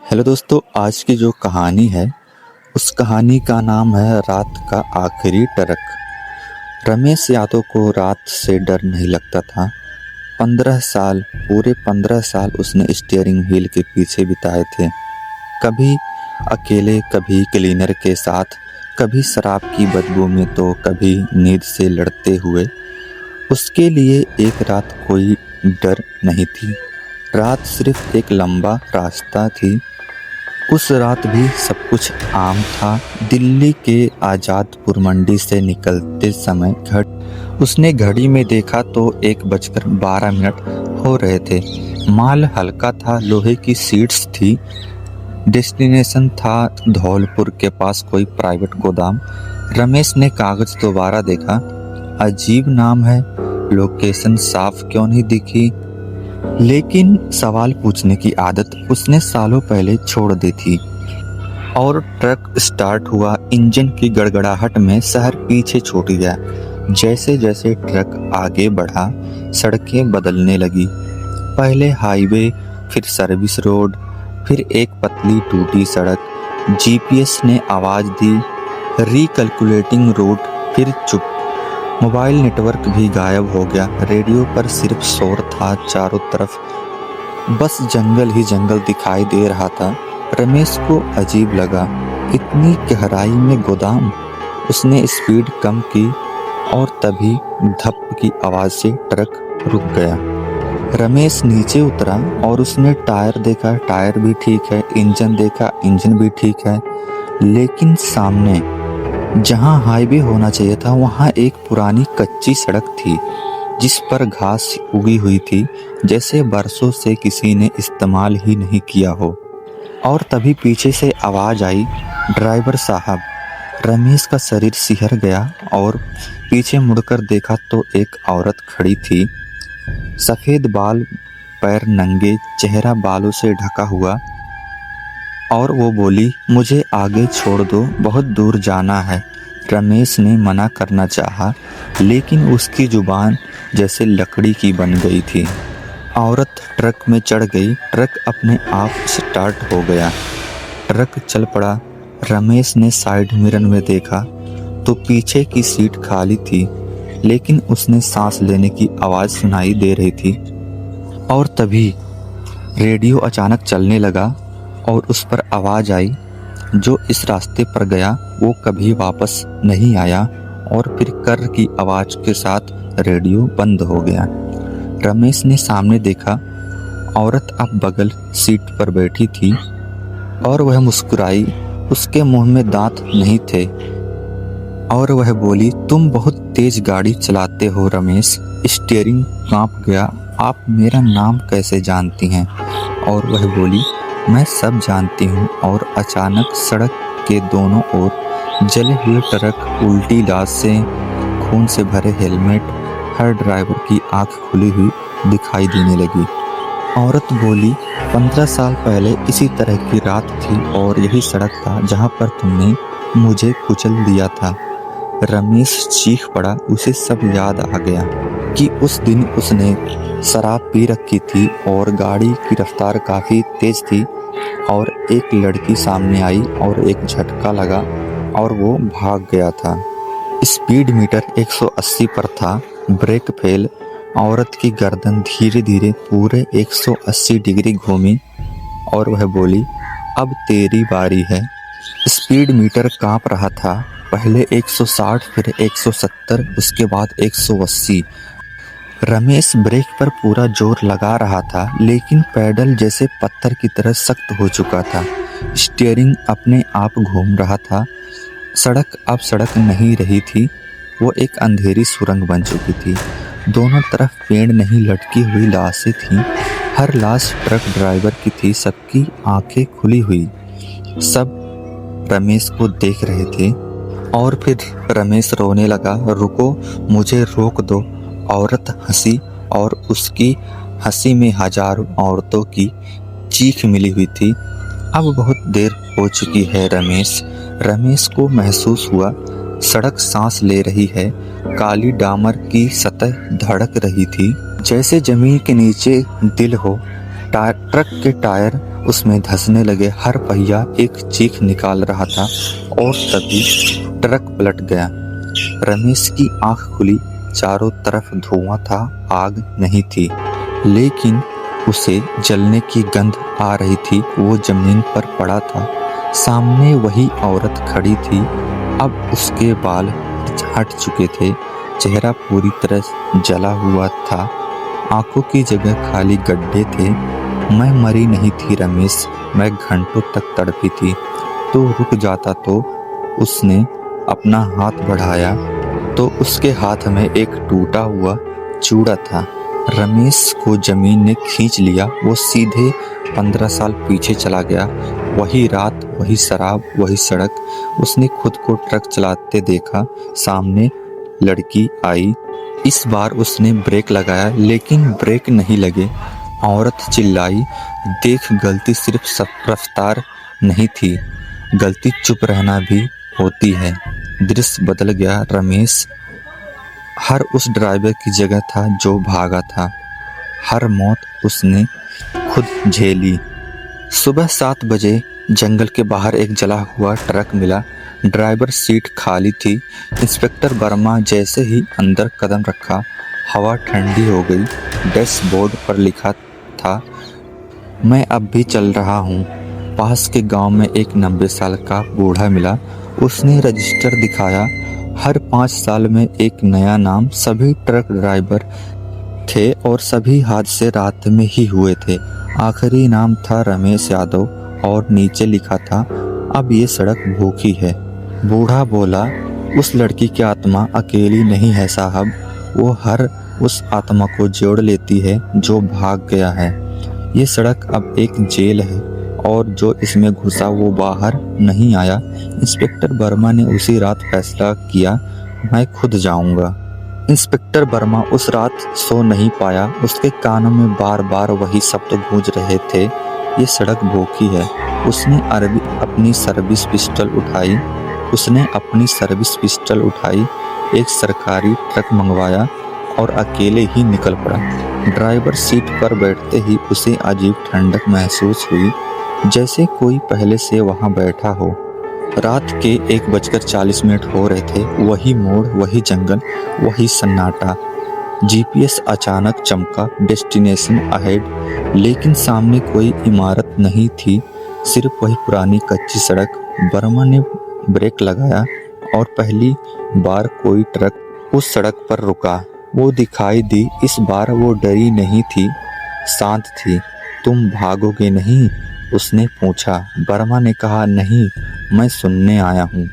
Hello दोस्तों, आज की जो कहानी है उस कहानी का नाम है रात का आखिरी ट्रक। रमेश यादव को रात से डर नहीं लगता था। 15 साल, पूरे 15 साल उसने स्टीयरिंग व्हील के पीछे बिताए थे। कभी अकेले, कभी क्लीनर के साथ, कभी शराब की बदबू में तो कभी नींद से लड़ते हुए। उसके लिए एक रात कोई डर नहीं थी। रात सिर्फ एक लंबा रास्ता थी। उस रात भी सब कुछ आम था। दिल्ली के आज़ादपुर मंडी से निकलते समय उसने घड़ी में देखा तो 1:12 हो रहे थे। माल हल्का था, लोहे की सीट्स थी। डेस्टिनेशन था धौलपुर के पास कोई प्राइवेट गोदाम। रमेश ने कागज दोबारा देखा। अजीब नाम है, लोकेशन साफ क्यों नहीं दिखी? लेकिन सवाल पूछने की आदत उसने सालों पहले छोड़ दी थी। और ट्रक स्टार्ट हुआ। इंजन की गड़गड़ाहट में शहर पीछे छूट गया। जैसे जैसे ट्रक आगे बढ़ा, सड़कें बदलने लगी। पहले हाईवे, फिर सर्विस रोड, फिर एक पतली टूटी सड़क। जीपीएस ने आवाज दी, रिकैलकुलेटिंग रूट, फिर चुप। मोबाइल नेटवर्क भी गायब हो गया। रेडियो पर सिर्फ शोर था चारों तरफ। बस जंगल ही जंगल दिखाई दे रहा था। रमेश को अजीब लगा, इतनी गहराई में गोदाम। उसने स्पीड कम की और तभी धप की आवाज से ट्रक रुक गया। रमेश नीचे उतरा और उसने टायर देखा, टायर भी ठीक है। इंजन देखा, इंजन भी ठीक है। लेकिन सामने जहां हाईवे होना चाहिए था वहां एक पुरानी कच्ची सड़क थी जिस पर घास उगी हुई थी, जैसे बरसों से किसी ने इस्तेमाल ही नहीं किया हो। और तभी पीछे से आवाज आई, ड्राइवर साहब। रमेश का शरीर सिहर गया और पीछे मुड़कर देखा तो एक औरत खड़ी थी। सफेद बाल, पैर नंगे, चेहरा बालों से ढका हुआ। और वो बोली, मुझे आगे छोड़ दो, बहुत दूर जाना है। रमेश ने मना करना चाहा, लेकिन उसकी जुबान जैसे लकड़ी की बन गई थी। औरत ट्रक में चढ़ गई। ट्रक अपने आप स्टार्ट हो गया। ट्रक चल पड़ा। रमेश ने साइड मिरर में देखा तो पीछे की सीट खाली थी, लेकिन उसने सांस लेने की आवाज़ सुनाई दे रही थी। और तभी रेडियो अचानक चलने लगा और उस पर आवाज आई, जो इस रास्ते पर गया वो कभी वापस नहीं आया। और फिर कर की आवाज के साथ रेडियो बंद हो गया। रमेश ने सामने देखा, औरत अब बगल सीट पर बैठी थी और वह मुस्कुराई। उसके मुंह में दांत नहीं थे और वह बोली, तुम बहुत तेज गाड़ी चलाते हो रमेश। स्टीयरिंग कांप गया। आप मेरा नाम कैसे जानती हैं? और वह बोली, मैं सब जानती हूँ। और अचानक सड़क के दोनों ओर जले हुए ट्रक, उल्टी लाश से, खून से भरे हेलमेट, हर ड्राइवर की आंख खुली हुई दिखाई देने लगी। औरत बोली, 15 साल पहले इसी तरह की रात थी और यही सड़क था जहाँ पर तुमने मुझे कुचल दिया था। रमेश चीख पड़ा। उसे सब याद आ गया कि उस दिन उसने शराब पी रखी थी और गाड़ी की रफ्तार काफ़ी तेज थी और एक लड़की सामने आई और एक झटका लगा और वो भाग गया था। स्पीड मीटर 180 पर था। Brake fail. औरत की गर्दन धीरे धीरे पूरे 180 डिग्री घूमी और वह बोली, अब तेरी बारी है। स्पीड मीटर कांप रहा था। पहले 160, फिर 170, उसके बाद 180। रमेश ब्रेक पर पूरा जोर लगा रहा था, लेकिन पैडल जैसे पत्थर की तरह सख्त हो चुका था। स्टीयरिंग अपने आप घूम रहा था। सड़क अब सड़क नहीं रही थी, वो एक अंधेरी सुरंग बन चुकी थी। दोनों तरफ पेड़ नहीं, लटकी हुई लाशें थीं। हर लाश ट्रक ड्राइवर की थी। सबकी आंखें खुली हुई। सब रमेश को देख रहे थे। और फिर रमेश रोने लगा। रुको, मुझे रोक दो। औरत हंसी और उसकी हंसी में हजारों औरतों की चीख मिली हुई थी। अब बहुत देर हो चुकी है रमेश को महसूस हुआ, सड़क सांस ले रही है। काली डामर की सतह धड़क रही थी, जैसे जमीन के नीचे दिल हो। ट्रक के टायर उसमें धंसने लगे, हर पहिया एक चीख निकाल रहा था और तभी ट्रक पलट गया। रमेश की आंख खुली, चारों तरफ धुआं था, आग नहीं थी, लेकिन उसे जलने की गंध आ रही थी। वो जमीन पर पड़ा था, सामने वही औरत खड़ी थी। अब उसके बाल हट चुके थे, चेहरा पूरी तरह जला हुआ था, आंखों की जगह खाली गड्ढे थे। मैं मरी नहीं थी रमेश, मैं घंटों तक तड़पी थी। तो रुक जाता। तो उसने अपना हाथ बढ़ाया तो उसके हाथ में एक टूटा हुआ चूड़ा था। रमेश को जमीन ने खींच लिया। वो सीधे 15 साल पीछे चला गया। वही रात, वही शराब, वही सड़क। उसने खुद को ट्रक चलाते देखा। सामने लड़की आई। इस बार उसने ब्रेक लगाया, लेकिन ब्रेक नहीं लगे। औरत चिल्लाई, देख, गलती सिर्फ रफ्तार नहीं थी, गलती चुप रहना भी होती है। दृश्य बदल गया। रमेश हर उस ड्राइवर की जगह था जो भागा था। हर मौत उसने खुद झेली। सुबह 7 बजे जंगल के बाहर एक जला हुआ ट्रक मिला। ड्राइवर सीट खाली थी। इंस्पेक्टर वर्मा जैसे ही अंदर कदम रखा, हवा ठंडी हो गई। डैशबोर्ड पर लिखा था, मैं अब भी चल रहा हूँ। पास के गांव में एक 90 साल का बूढ़ा मिला। उसने रजिस्टर दिखाया। हर 5 साल में एक नया नाम। सभी ट्रक ड्राइवर थे और सभी हादसे रात में ही हुए थे। आखिरी नाम था रमेश यादव और नीचे लिखा था, अब ये सड़क भूखी है। बूढ़ा बोला, उस लड़की की आत्मा अकेली नहीं है साहब, वो हर उस आत्मा को जोड़ लेती है जो भाग गया है। ये सड़क अब एक जेल है और जो इसमें घुसा वो बाहर नहीं आया। इंस्पेक्टर वर्मा ने उसी रात फैसला किया, मैं खुद जाऊंगा। इंस्पेक्टर वर्मा उस रात सो नहीं पाया। उसके कानों में बार बार वही शब्द गूंज रहे थे, ये सड़क भूखी है। उसने अपनी सर्विस पिस्टल उठाई, एक सरकारी ट्रक मंगवाया और अकेले ही निकल पड़ा। ड्राइवर सीट पर बैठते ही उसे अजीब ठंडक महसूस हुई, जैसे कोई पहले से वहां बैठा हो। रात के 1:40 हो रहे थे। वही मोड़, वही जंगल, वही सन्नाटा। जीपीएस अचानक चमका, डेस्टिनेशन अहेड, लेकिन सामने कोई इमारत नहीं थी, सिर्फ वही पुरानी कच्ची सड़क। वर्मा ने ब्रेक लगाया और पहली बार कोई ट्रक उस सड़क पर रुका। वो दिखाई दी। इस बार वो डरी नहीं थी, शांत थी। तुम भागोगे नहीं? उसने पूछा। वर्मा ने कहा, नहीं, मैं सुनने आया हूँ।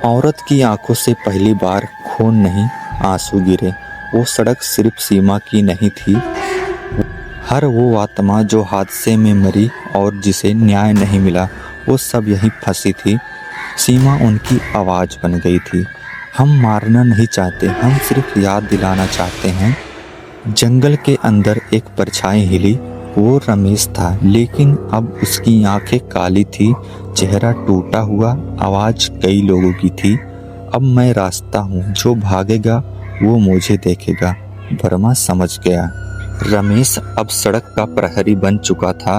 औरत की आंखों से पहली बार खून नहीं, आंसू गिरे। वो सड़क सिर्फ सीमा की नहीं थी, हर वो आत्मा जो हादसे में मरी और जिसे न्याय नहीं मिला, वो सब यहीं फंसी थी। सीमा उनकी आवाज़ बन गई थी। हम मारना नहीं चाहते, हम सिर्फ याद दिलाना चाहते हैं। जंगल के अंदर एक परछाई हिली। वो रमेश था, लेकिन अब उसकी आंखें काली थी, चेहरा टूटा हुआ। आवाज़ कई लोगों की थी, अब मैं रास्ता हूँ, जो भागेगा वो मुझे देखेगा। वर्मा समझ गया। रमेश अब सड़क का प्रहरी बन चुका था।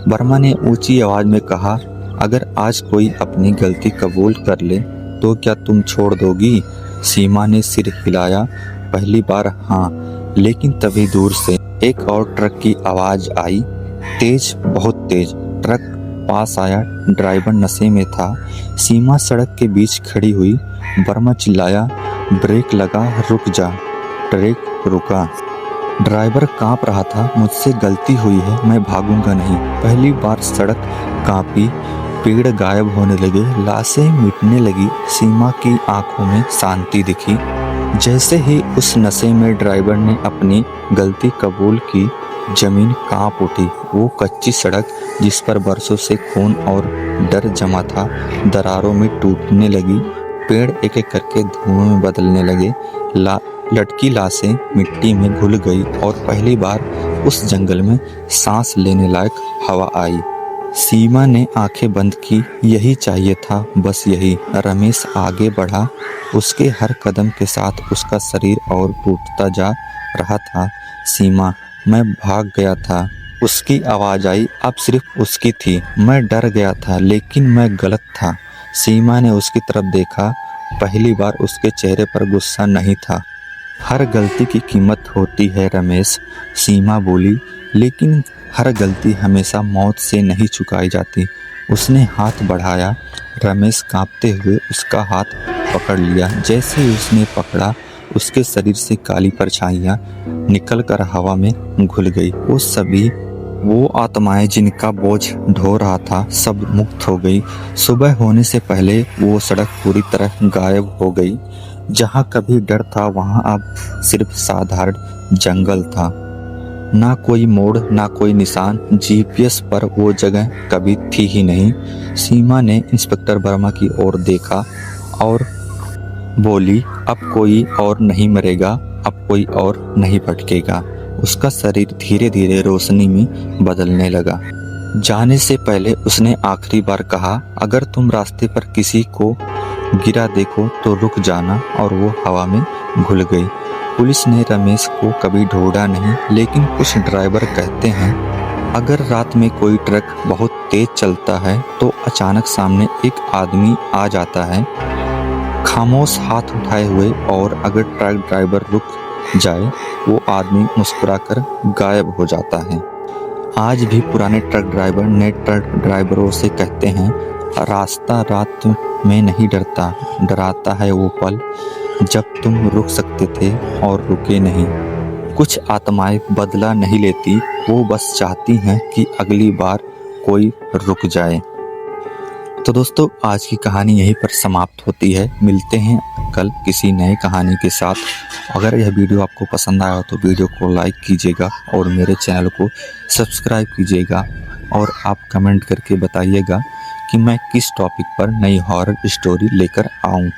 वर्मा ने ऊंची आवाज में कहा, अगर आज कोई अपनी गलती कबूल कर ले तो क्या तुम छोड़ दोगी? सीमा ने सिर हिलाया। पहली बार हाँ, लेकिन तभी दूर से एक और ट्रक की आवाज आई, तेज, बहुत तेज। ट्रक पास आया। ड्राइवर नशे में था। सीमा सड़क के बीच खड़ी हुई। वर्मा चिल्लाया, ब्रेक लगा, रुक जा। ट्रक रुका। ड्राइवर कांप रहा था, मुझसे गलती हुई है, मैं भागूंगा नहीं। पहली बार सड़क कांपी, पेड़ गायब होने लगे, लाशें मिटने लगी। सीमा की आंखों में शांति दिखी। जैसे ही उस नशे में ड्राइवर ने अपनी गलती कबूल की, जमीन कांप उठी। वो कच्ची सड़क जिस पर बरसों से खून और डर जमा था, दरारों में टूटने लगी। पेड़ एक एक करके धुएं में बदलने लगे। लटकी लाशें मिट्टी में घुल गई और पहली बार उस जंगल में सांस लेने लायक हवा आई। सीमा ने आंखें बंद की। यही चाहिए था, बस यही। रमेश आगे बढ़ा। उसके हर कदम के साथ उसका शरीर और टूटता जा रहा था। सीमा, मैं भाग गया था, उसकी आवाज़ आई, अब सिर्फ उसकी थी। मैं डर गया था, लेकिन मैं गलत था। सीमा ने उसकी तरफ देखा। पहली बार उसके चेहरे पर गुस्सा नहीं था। हर गलती की कीमत होती है रमेश, सीमा बोली, लेकिन हर गलती हमेशा मौत से नहीं चुकाई जाती। उसने हाथ बढ़ाया। रमेश कांपते हुए उसका हाथ पकड़ लिया। जैसे ही उसने पकड़ा, उसके शरीर से काली परछाइयाँ निकलकर हवा में घुल गई। वो आत्माएं जिनका बोझ ढो रहा था, सब मुक्त हो गई। सुबह होने से पहले वो सड़क पूरी तरह गायब हो गई। जहाँ कभी डर था, वहाँ अब सिर्फ साधारण जंगल था। ना कोई मोड़, ना कोई निशान। जीपीएस पर वो जगह कभी थी ही नहीं। सीमा ने इंस्पेक्टर वर्मा की ओर देखा और बोली, अब कोई और नहीं मरेगा, अब कोई और नहीं भटकेगा। उसका शरीर धीरे धीरे रोशनी में बदलने लगा। जाने से पहले उसने आखिरी बार कहा, अगर तुम रास्ते पर किसी को गिरा देखो तो रुक जाना। और वो हवा में घुल गई। पुलिस ने रमेश को कभी ढूंढा नहीं, लेकिन कुछ ड्राइवर कहते हैं अगर रात में कोई ट्रक बहुत तेज चलता है तो अचानक सामने एक आदमी आ जाता है, खामोश हाथ उठाए हुए, और अगर ट्रक ड्राइवर रुक जाए, वो आदमी मुस्कुराकर गायब हो जाता है। आज भी पुराने ट्रक ड्राइवर नए ट्रक ड्राइवरों से कहते हैं, रास्ता रात में नहीं डरता, डराता है वो पल जब तुम रुक सकते थे और रुके नहीं। कुछ आत्माएं बदला नहीं लेती, वो बस चाहती हैं कि अगली बार कोई रुक जाए। तो दोस्तों, आज की कहानी यहीं पर समाप्त होती है। मिलते हैं कल किसी नई कहानी के साथ। अगर यह वीडियो आपको पसंद आया तो वीडियो को लाइक कीजिएगा और मेरे चैनल को सब्सक्राइब कीजिएगा, और आप कमेंट करके बताइएगा कि मैं किस टॉपिक पर नई हॉरर स्टोरी लेकर आऊँ।